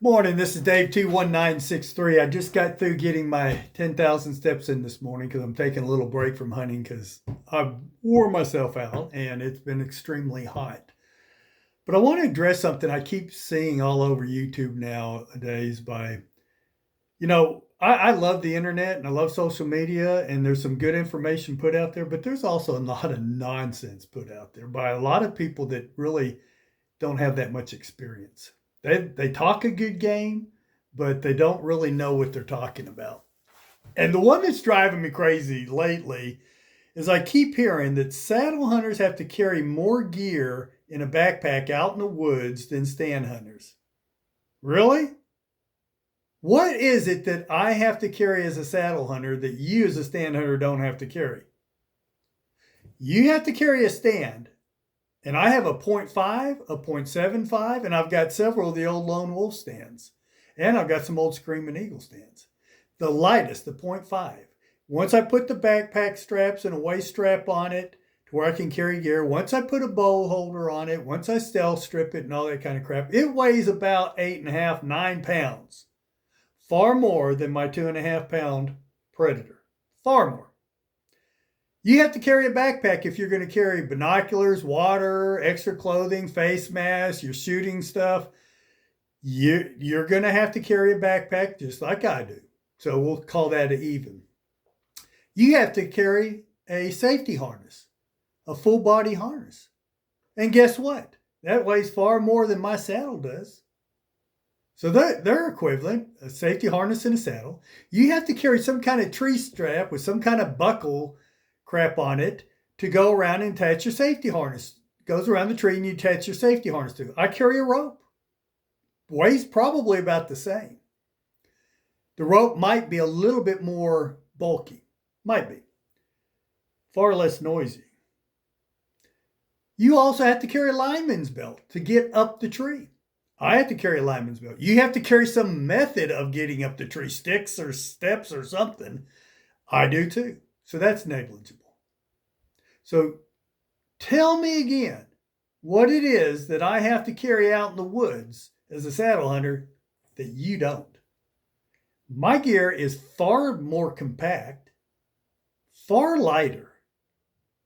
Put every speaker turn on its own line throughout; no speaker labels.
Morning, this is Dave 21963. I just got through getting my 10,000 steps in this morning because I'm taking a little break from hunting because I wore myself out and it's been extremely hot. But I want to address something I keep seeing all over YouTube nowadays I love the internet and I love social media and there's some good information put out there, but there's also a lot of nonsense put out there by a lot of people that really don't have that much experience. They talk a good game, but they don't really know what they're talking about. And the one that's driving me crazy lately is I keep hearing that saddle hunters have to carry more gear in a backpack out in the woods than stand hunters. Really? What is it that I have to carry as a saddle hunter that you as a stand hunter don't have to carry? You have to carry a stand. And I have a point 0.5, a 0.75, and I've got several of the old Lone Wolf stands. And I've got some old Screaming Eagle stands. The lightest, the point 0.5. Once I put the backpack straps and a waist strap on it to where I can carry gear, once I put a bow holder on it, once I stealth strip it and all that kind of crap, it weighs about 8.5, 9 pounds. Far more than my 2.5 pound Predator. Far more. You have to carry a backpack if you're going to carry binoculars, water, extra clothing, face masks, your shooting stuff. You're going to have to carry a backpack just like I do. So we'll call that an even. You have to carry a safety harness, a full body harness. And guess what? That weighs far more than my saddle does. So they're equivalent, a safety harness and a saddle. You have to carry some kind of tree strap with some kind of buckle crap on it to go around and attach your safety harness. It goes around the tree and you attach your safety harness to. I carry a rope. Weighs probably about the same. The rope might be a little bit more bulky. Might be. Far less noisy. You also have to carry a lineman's belt to get up the tree. I have to carry a lineman's belt. You have to carry some method of getting up the tree, sticks or steps or something. I do too. So that's negligible. So tell me again what it is that I have to carry out in the woods as a saddle hunter that you don't. My gear is far more compact, far lighter,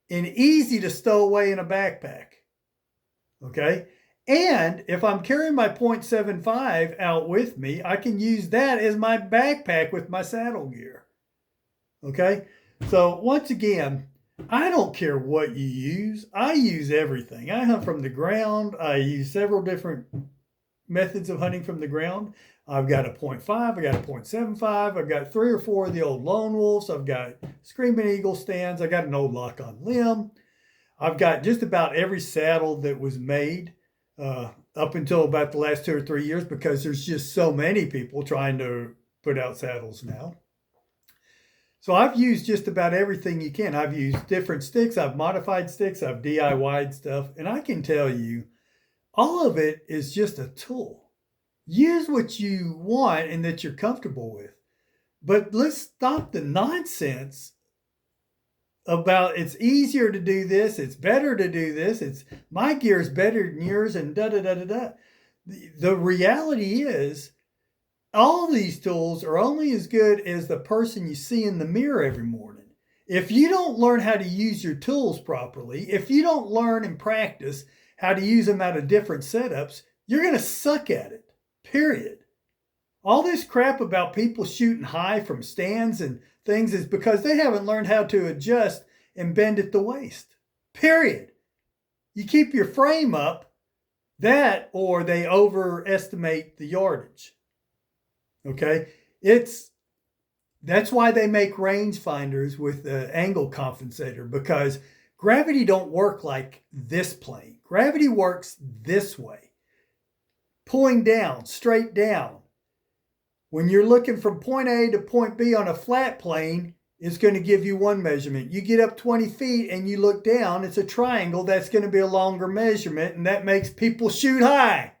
and easy to stow away in a backpack. Okay? And if I'm carrying my 0.75 out with me, I can use that as my backpack with my saddle gear. Okay? So once again, I don't care what you use. I use everything. I hunt from the ground. I use several different methods of hunting from the ground. I've got a 0.5, I got a 0.75, I've got 3 or 4 of the old Lone Wolves, I've got Screaming Eagle stands, I got an old Lock on Limb. I've got just about every saddle that was made up until about the last 2 or 3 years because there's just so many people trying to put out saddles now. So I've used just about everything you can. I've used different sticks, I've modified sticks, I've DIY'd stuff, and I can tell you, all of it is just a tool. Use what you want and that you're comfortable with. But let's stop the nonsense about it's easier to do this, it's better to do this, it's my gear is better than yours, and da da da da da. The reality is, all these tools are only as good as the person you see in the mirror every morning. If you don't learn how to use your tools properly, if you don't learn and practice how to use them out of different setups, you're going to suck at it, period. All this crap about people shooting high from stands and things is because they haven't learned how to adjust and bend at the waist, period. You keep your frame up, that or they overestimate the yardage. Okay, that's why they make rangefinders with the angle compensator, because gravity don't work like this plane. Gravity works this way, pulling down, straight down. When you're looking from point A to point B on a flat plane, it's going to give you one measurement. You get up 20 feet and you look down, it's a triangle. That's going to be a longer measurement, and that makes people shoot high.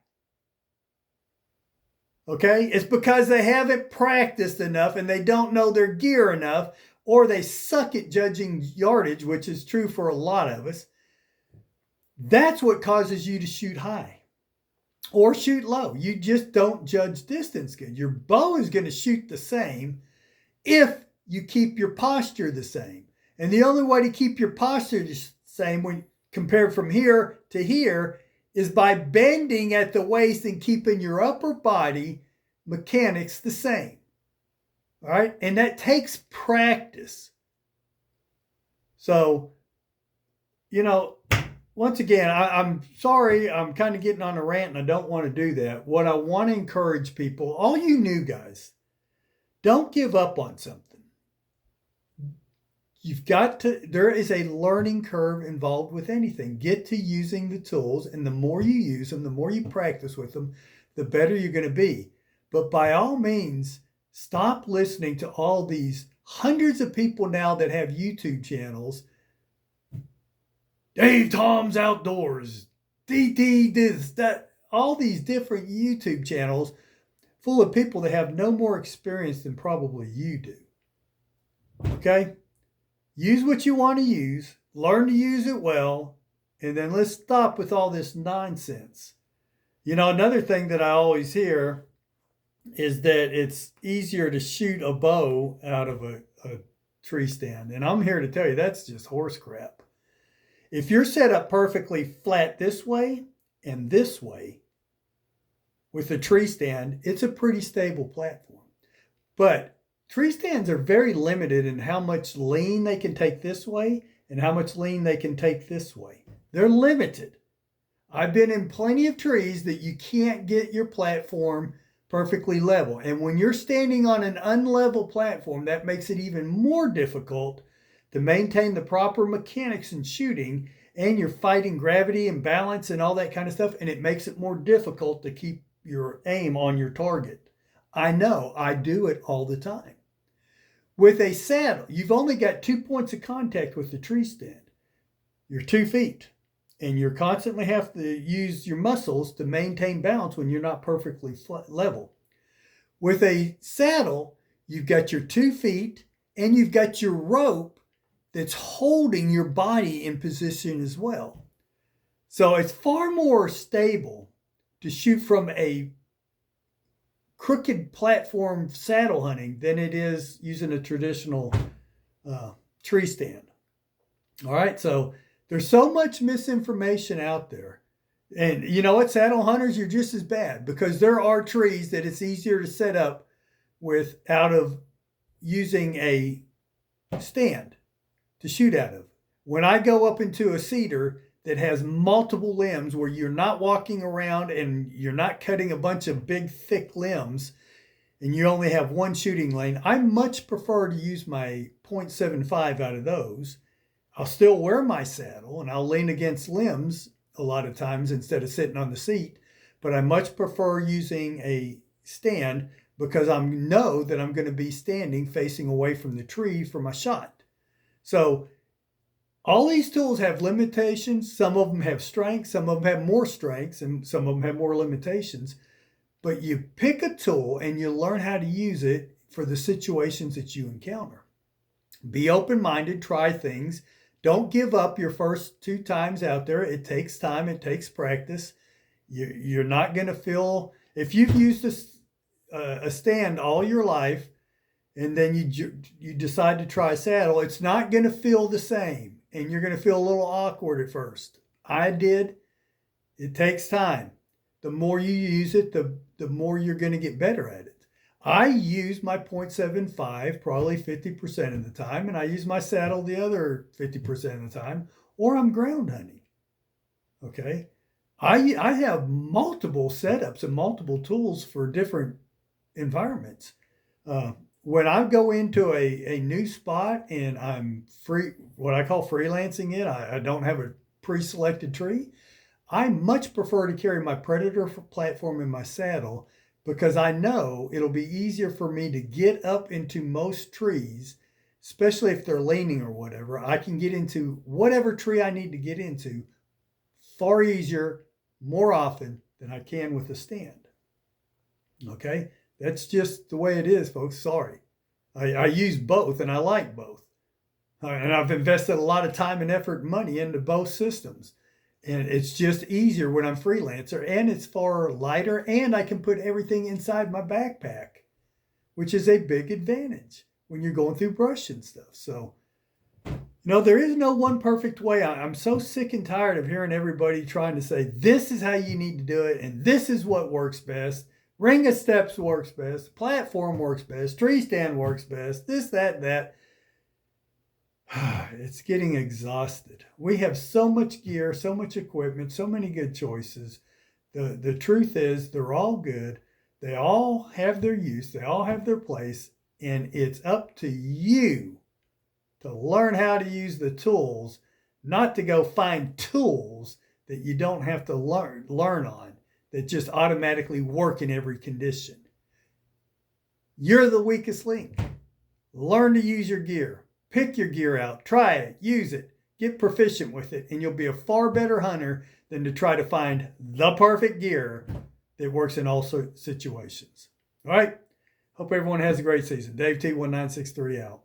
Okay, it's because they haven't practiced enough and they don't know their gear enough, or they suck at judging yardage, which is true for a lot of us. That's what causes you to shoot high. or shoot low. You just don't judge distance good. Your bow is going to shoot the same if you keep your posture the same. And the only way to keep your posture the same when compared from here to here is by bending at the waist and keeping your upper body mechanics the same. All right? And that takes practice. So, once again, I'm sorry, I'm kind of getting on a rant and I don't want to do that. What I want to encourage people, all you new guys, don't give up on something. There is a learning curve involved with anything. Get to using the tools, and the more you use them, the more you practice with them, the better you're going to be. But by all means, stop listening to all these hundreds of people now that have YouTube channels. Dave Tom's Outdoors, DT this, that, all these different YouTube channels full of people that have no more experience than probably you do. Okay? Use what you want to use, learn to use it well, and then let's stop with all this nonsense. Another thing that I always hear is that it's easier to shoot a bow out of a tree stand. And I'm here to tell you that's just horse crap. If you're set up perfectly flat this way and this way with a tree stand, it's a pretty stable platform. But tree stands are very limited in how much lean they can take this way and how much lean they can take this way. They're limited. I've been in plenty of trees that you can't get your platform perfectly level. And when you're standing on an unlevel platform, that makes it even more difficult to maintain the proper mechanics in shooting, and you're fighting gravity and balance and all that kind of stuff, and it makes it more difficult to keep your aim on your target. I know, I do it all the time. With a saddle, you've only got 2 points of contact with the tree stand. You're 2 feet, and you constantly have to use your muscles to maintain balance when you're not perfectly level. With a saddle, you've got your 2 feet, and you've got your rope that's holding your body in position as well. So it's far more stable to shoot from a crooked platform saddle hunting than it is using a traditional tree stand. All right, so there's so much misinformation out there. And you know what, saddle hunters, you're just as bad, because there are trees that it's easier to set up with out of using a stand to shoot out of. When I go up into a cedar that has multiple limbs where you're not walking around and you're not cutting a bunch of big thick limbs and you only have one shooting lane, I much prefer to use my .75 out of those. I'll still wear my saddle and I'll lean against limbs a lot of times instead of sitting on the seat, but I much prefer using a stand because I know that I'm going to be standing facing away from the tree for my shot. So all these tools have limitations. Some of them have strengths, some of them have more strengths, and some of them have more limitations. But you pick a tool and you learn how to use it for the situations that you encounter. Be open-minded, try things. Don't give up your first 2 times out there. It takes time, it takes practice. You're not going to feel, if you've used a stand all your life, and then you decide to try a saddle, it's not going to feel the same. And you're going to feel a little awkward at first. I did. It takes time. The more you use it, the more you're going to get better at it. I use my .75 probably 50% of the time, and I use my saddle the other 50% of the time, or I'm ground hunting. Okay? I have multiple setups and multiple tools for different environments. When I go into a new spot and I'm free, what I call freelancing it, I don't have a pre-selected tree, I much prefer to carry my Predator platform in my saddle because I know it'll be easier for me to get up into most trees, especially if they're leaning or whatever. I can get into whatever tree I need to get into far easier, more often than I can with a stand. Okay? That's just the way it is, folks. Sorry. I use both, and I like both. And I've invested a lot of time and effort and money into both systems. And it's just easier when I'm freelancer, and it's far lighter, and I can put everything inside my backpack, which is a big advantage when you're going through brush and stuff. So, there is no one perfect way. I'm so sick and tired of hearing everybody trying to say, this is how you need to do it, and this is what works best. Ring of steps works best. Platform works best. Tree stand works best. This, that, that. It's getting exhausted. We have so much gear, so much equipment, so many good choices. The truth is, they're all good. They all have their use. They all have their place. And it's up to you to learn how to use the tools, not to go find tools that you don't have to learn on, that just automatically work in every condition. You're the weakest link. Learn to use your gear. Pick your gear out, try it, use it, get proficient with it, and you'll be a far better hunter than to try to find the perfect gear that works in all situations. All right? Hope everyone has a great season. Dave T1963 out.